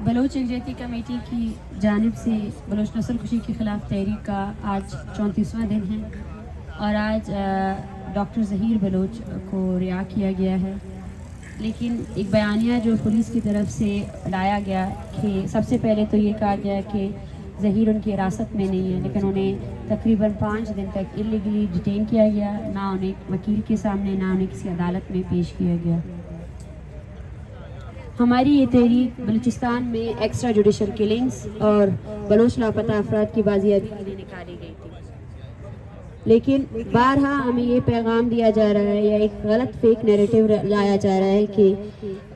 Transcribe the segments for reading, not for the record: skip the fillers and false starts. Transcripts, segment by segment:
بلوچ یکجہتی کمیٹی کی جانب سے بلوچ نسل کشی کے خلاف تحریک کا آج 34واں دن ہے اور آج ڈاکٹر ظہیر بلوچ کو رہا کیا گیا ہے، لیکن ایک بیانیہ جو پولیس کی طرف سے لایا گیا کہ سب سے پہلے تو یہ کہا گیا کہ ظہیر ان کی حراست میں نہیں ہے، لیکن انہیں تقریباً 5 دن تک اللیگلی ڈیٹین کیا گیا، نہ انہیں وکیل کے سامنے نہ انہیں کسی عدالت میں پیش کیا گیا۔ ہماری یہ تحریک بلوچستان میں ایکسٹرا جوڈیشل کلنگز اور بلوچ لاپتہ افراد کی بازیابی کے لیے نکالی گئی تھی، لیکن بارہا ہمیں یہ پیغام دیا جا رہا ہے یا ایک غلط فیک نیریٹو لایا جا رہا ہے کہ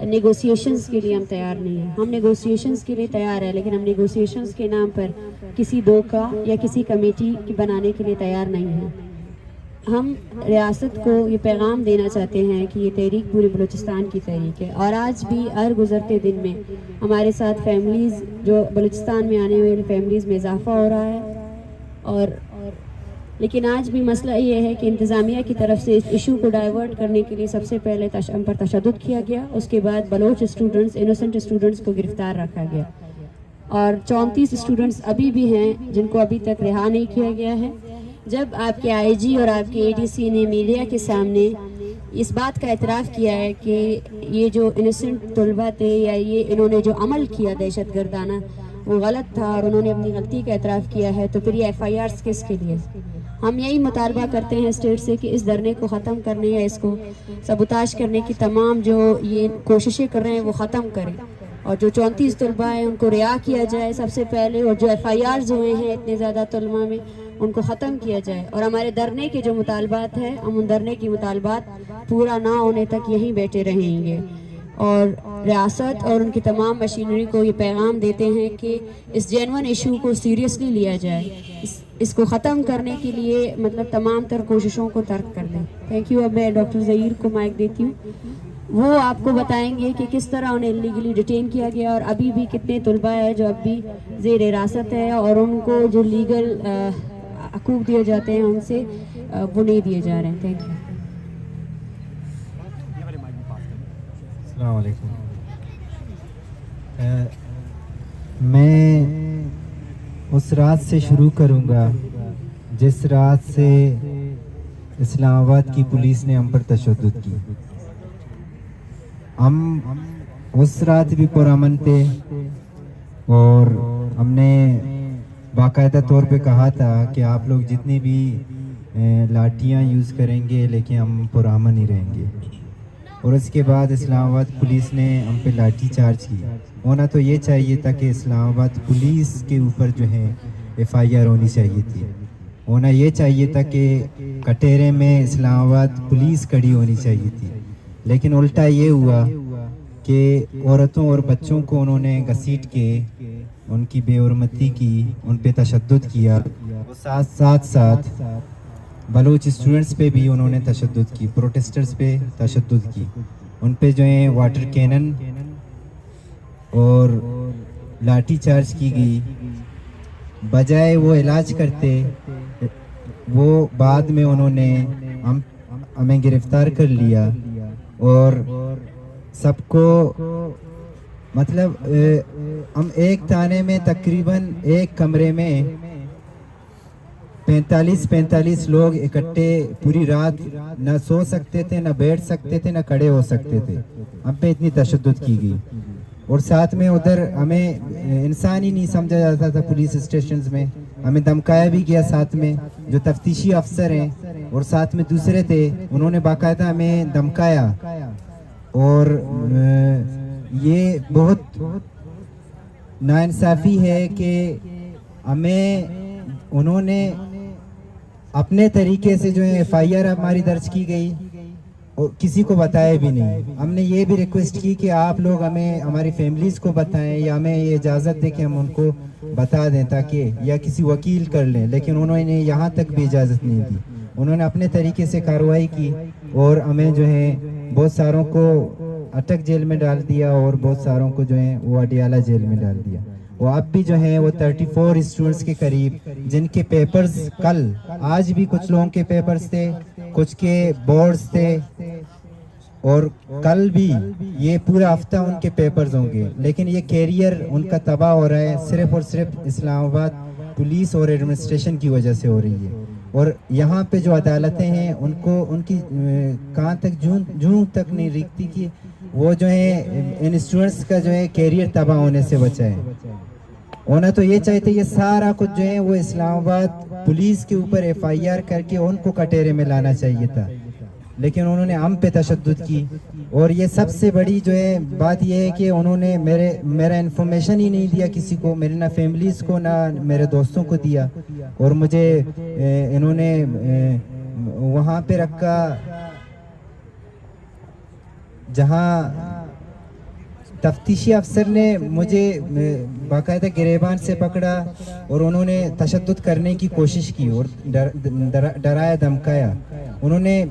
نیگوسیشنز کے لیے ہم تیار نہیں ہیں۔ ہم نیگوسیشنز کے لیے تیار ہیں، لیکن ہم نیگوسیشنز کے نام پر کسی دھوکہ یا کسی کمیٹی کی بنانے کے لیے تیار نہیں ہیں۔ ہم ریاست کو یہ پیغام دینا چاہتے ہیں کہ یہ تحریک پورے بلوچستان کی تحریک ہے، اور آج بھی ہر گزرتے دن میں ہمارے ساتھ فیملیز جو بلوچستان میں آنے والے فیملیز میں اضافہ ہو رہا ہے، لیکن آج بھی مسئلہ یہ ہے کہ انتظامیہ کی طرف سے اس ایشو کو ڈائیورٹ کرنے کے لیے سب سے پہلے ہم پر تشدد کیا گیا، اس کے بعد بلوچ اسٹوڈنٹس انوسنٹ اسٹوڈنٹس کو گرفتار رکھا گیا، اور 34 اسٹوڈنٹس ابھی بھی ہیں جن کو ابھی تک رہا نہیں کیا گیا ہے۔ جب آپ کے آئی جی اور آپ کے اے ڈی سی نے میڈیا کے سامنے اس بات کا اعتراف کیا ہے کہ یہ جو انوسنٹ طلبہ تھے یا یہ انہوں نے جو عمل کیا دہشت گردانہ وہ غلط تھا اور انہوں نے اپنی غلطی کا اعتراف کیا ہے، تو پھر یہ ایف آئی آرز کس کے لیے؟ ہم یہی مطالبہ کرتے ہیں اسٹیٹ سے کہ اس دھرنے کو ختم کرنے یا اس کو سبوتاژ کرنے کی تمام جو یہ کوششیں کر رہے ہیں وہ ختم کریں، اور جو 34 طلبہ ہیں ان کو رہا کیا جائے سب سے پہلے، اور جو ایف آئی آرز ہوئے ہیں اتنے زیادہ طلبہ میں ان کو ختم کیا جائے، اور ہمارے دھرنے کے جو مطالبات ہیں ہم ان دھرنے کی مطالبات پورا نہ ہونے تک یہیں بیٹھے رہیں گے، اور ریاست اور ان کی تمام مشینری کو یہ پیغام دیتے ہیں کہ اس جینون ایشو کو سیریسلی لیا جائے، اس کو ختم کرنے کے لیے مطلب تمام تر کوششوں کو ترک کر دیں۔ Thank you. اب میں ڈاکٹر ظہیر کو مائک دیتی ہوں، وہ آپ کو بتائیں گے کہ کس طرح انہیں لیگلی ڈیٹین کیا گیا اور ابھی بھی کتنے طلبہ ہیں جو اب بھی زیر حراست ہے اور ان کو جو لیگل حقوق دیے جاتے ہیں ان سے وہ نہیں دیے جا رہے ہیں۔ Thank you. السلام علیکم۔ میں اس رات سے شروع کروں گا جس رات سے اسلام آباد کی پولیس نے ہم پر تشدد کی۔ ہم اس رات بھی پرامن تھے اور ہم نے باقاعدہ طور پہ کہا تھا کہ آپ لوگ جتنی بھی لاٹھیاں یوز کریں گے لیکن ہم پرامن ہی رہیں گے، اور اس کے بعد اسلام آباد پولیس نے ہم پہ لاٹھی چارج کی۔ ہونا تو یہ چاہیے تھا کہ اسلام آباد پولیس کے اوپر جو ہے ایف آئی آر ہونی چاہیے تھی، ہونا یہ چاہیے تھا کہ کٹہرے میں اسلام آباد پولیس کھڑی ہونی چاہیے تھی، لیکن الٹا یہ ہوا کہ عورتوں اور بچوں کو انہوں نے گھسیٹ کے ان کی بے حرمتی کی، ان پہ تشدد کیا، ساتھ بلوچ اسٹوڈنٹس پہ بھی انہوں نے تشدد کی، پروٹیسٹرز پہ تشدد کی، ان پہ جو ہے واٹر کینن اور لاٹھی چارج کی گئی۔ بجائے وہ علاج کرتے وہ بعد میں انہوں نے ہمیں گرفتار کر لیا، اور سب کو مطلب ہم ایک تھانے میں تقریباً ایک کمرے میں 45 لوگ اکٹھے پوری رات نہ سو سکتے تھے، نہ بیٹھ سکتے تھے، نہ کھڑے ہو سکتے تھے، ہم پہ اتنی تشدد کی گئی۔ اور ساتھ میں ادھر ہمیں انسان ہی نہیں سمجھا جاتا تھا، پولیس اسٹیشنز میں ہمیں دھمکایا بھی گیا، ساتھ میں جو تفتیشی افسر ہیں اور ساتھ میں دوسرے تھے انہوں نے باقاعدہ ہمیں دھمکایا، اور یہ بہت ناانصافی ہے کہ ہمیں انہوں نے اپنے طریقے سے جو ہے ایف آئی آر ہماری درج کی گئی اور کسی کو بتایا بھی نہیں۔ ہم نے یہ بھی ریکویسٹ کی کہ آپ لوگ ہمیں ہماری فیملیز کو بتائیں یا ہمیں یہ اجازت دیں کہ ہم ان کو بتا دیں تاکہ یا کسی وکیل کر لیں، لیکن انہوں نے یہاں تک بھی اجازت نہیں دی۔ انہوں نے اپنے طریقے سے کارروائی کی اور ہمیں جو ہے بہت ساروں کو اٹک جیل میں ڈال دیا اور بہت ساروں کو جو ہے وہ اڈیالہ جیل میں ڈال دیا۔ وہ اب بھی جو ہیں وہ 34 اسٹوڈنٹس کے قریب جن کے پیپرز آج بھی کچھ لوگوں کے پیپرز تھے، کچھ کے بورڈز تھے، اور کل بھی یہ پورا ہفتہ ان کے پیپرز ہوں گے، لیکن یہ کیریئر ان کا تباہ ہو رہا ہے صرف اور صرف اسلام آباد پولیس اور ایڈمنسٹریشن کی وجہ سے ہو رہی ہے. اور یہاں پہ جو عدالتیں ہیں ان کو ان کی کہاں تک جوں تک نہیں رکھتی کہ وہ جو ہے ان اسٹوڈنٹس کا جو ہے کیریئر تباہ ہونے سے بچائے. ہونا تو یہ چاہتے یہ سارا کچھ جو ہے وہ اسلام آباد پولیس کے اوپر FIR کر کے ان کو کٹہرے میں لانا چاہیے تھا، لیکن انہوں نے ہم پہ تشدد کی. اور یہ سب سے بڑی جو ہے بات یہ ہے کہ انہوں نے میرا انفارمیشن ہی نہیں دیا کسی کو، میرے نہ فیملیز کو نہ میرے دوستوں کو دیا. اور مجھے انہوں نے وہاں پہ رکھا جہاں تفتیشی افسر نے مجھے باقاعدہ گریبان سے پکڑا اور انہوں نے تشدد کرنے کی کوشش کی اور ڈرایا دھمکایا. انہوں نے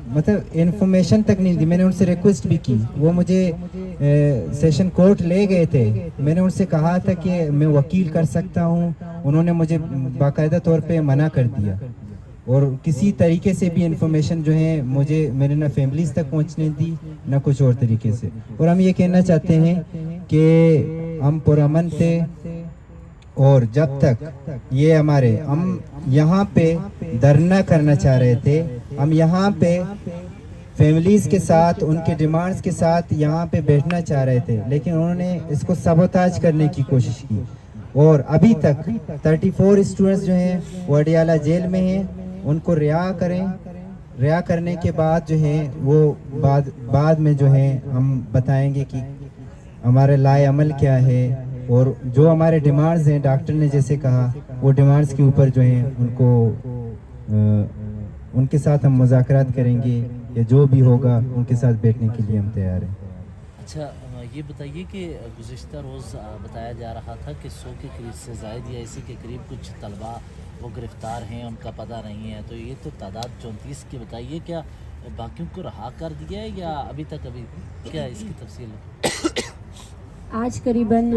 مطلب انفارمیشن تک نہیں دی. میں نے ان سے ریکویسٹ بھی کی، وہ مجھے سیشن کورٹ لے گئے تھے. میں نے ان سے کہا تھا کہ میں وکیل کر سکتا ہوں، انہوں نے مجھے باقاعدہ طور پہ منع کر دیا اور کسی طریقے سے بھی انفارمیشن جو ہے مجھے میرے نہ فیملیز تک پہنچنے دی نہ کچھ اور طریقے سے. اور ہم یہ کہنا چاہتے ہیں کہ ہم پرامن تھے اور جب تک یہ ہم یہاں پہ دھرنا کرنا چاہ رہے تھے، ہم یہاں پہ فیملیز کے ساتھ ان کے ڈیمانڈز کے ساتھ یہاں پہ بیٹھنا چاہ رہے تھے، لیکن انہوں نے اس کو سبوتاج کرنے کی کوشش کی. اور ابھی تک 34 اسٹوڈنٹس جو ہیں وہ اڈیالہ جیل میں ہیں. ان کو رہا کریں. رہا کرنے کے بعد جو ہے وہ بعد میں جو ہے ہم بتائیں گے کہ ہمارے لائے عمل کیا ہے اور جو ہمارے ڈیمانڈز ہیں ڈاکٹر نے جیسے کہا وہ ڈیمانڈز کے اوپر جو ہیں ان کے ساتھ ہم مذاکرات کریں گے یا جو بھی ہوگا ان کے ساتھ بیٹھنے کے لیے ہم تیار ہیں. اچھا یہ بتائیے کہ گزشتہ روز بتایا جا رہا تھا کہ 100 کے قریب سے زائد یا اسی کے قریب کچھ طلباء وہ گرفتار ہیں، ان کا پتہ نہیں ہے. تو یہ تو تعداد 34 کی بتائیے، کیا باقیوں کو رہا کر دیا ہے یا ابھی کیا اس کی تفصیل ہے؟ آج قریباً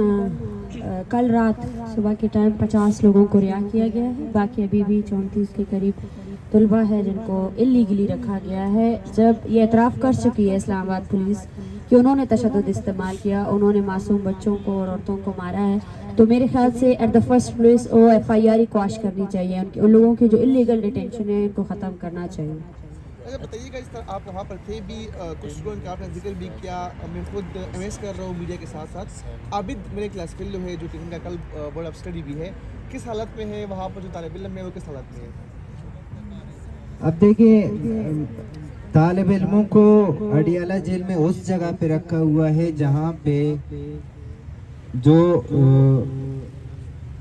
کل رات صبح کے ٹائم 50 لوگوں کو رہا کیا گیا ہے. باقی ابھی بھی 34 کے قریب طلباء ہے جن کو اللیگلی رکھا گیا ہے. جب یہ اعتراف کر چکی ہے اسلام آباد پولیس کہ انہوں نے تشدد استعمال کیا، انہوں نے معصوم بچوں کو اور عورتوں کو مارا ہے، تو میرے خیال سے ایٹ دا فرسٹ پلیس وہ FIR قواش کرنی چاہیے. ان لوگوں کی جو اللیگل ڈیٹینشن ہے ان کو ختم کرنا چاہیے. اچھا بتائیے گا، اس طرح آپ وہاں پر تھے بھی، کچھ اسٹوڈنٹ کا آپ نے ذکر بھی کیا. میں خود MS کر رہا ہوں میڈیا کے ساتھ ساتھ. عابد میرے کلاس فیلو ہے جو کہ ان کا کل بورڈ آف اسٹڈی بھی ہے، کس حالت میں ہے وہاں پر جو طالب علم ہے وہ کس حالت میں ہے؟ اب دیکھیں طالب علموں کو اڈیالہ جیل میں اس جگہ پہ رکھا ہوا ہے جہاں پہ جو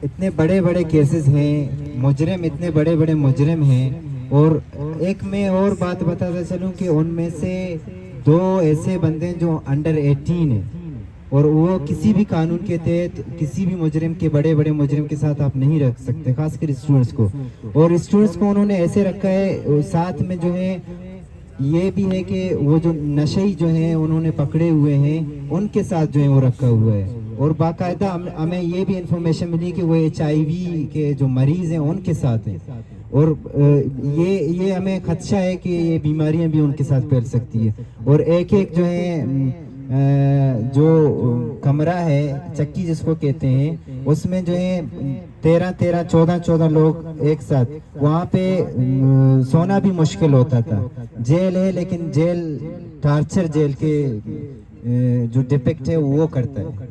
اتنے بڑے بڑے کیسز ہیں، مجرم اتنے بڑے بڑے مجرم ہیں. اور ایک میں اور بات بتاتا چلوں کہ ان میں سے 2 ایسے بندے جو انڈر 18 ہیں اور وہ کسی بھی قانون کے تحت کسی بھی مجرم کے بڑے بڑے مجرم کے ساتھ آپ نہیں رکھ سکتے، خاص کر اسٹوڈنٹس کو. اور اسٹوڈنٹس کو انہوں نے ایسے رکھا ہے، ساتھ میں جو ہے یہ بھی ہے کہ وہ جو نشئی جو ہیں انہوں نے پکڑے ہوئے ہیں ان کے ساتھ جو ہے وہ رکھا ہوا ہے. اور باقاعدہ ہمیں یہ بھی انفارمیشن ملی کہ وہ HIV کے جو مریض ہیں ان کے ساتھ ہیں. اور یہ ہمیں خدشہ ہے کہ یہ بیماریاں بھی ان کے ساتھ پھیل سکتی ہے. اور ایک جو ہے جو کمرہ ہے چکی جس کو کہتے ہیں، اس میں جو ہے 13 14 لوگ ایک ساتھ، وہاں پہ سونا بھی مشکل ہوتا تھا. جیل ہے لیکن جیل ٹارچر جیل کے جو ڈپیکٹ ہے وہ کرتا ہے.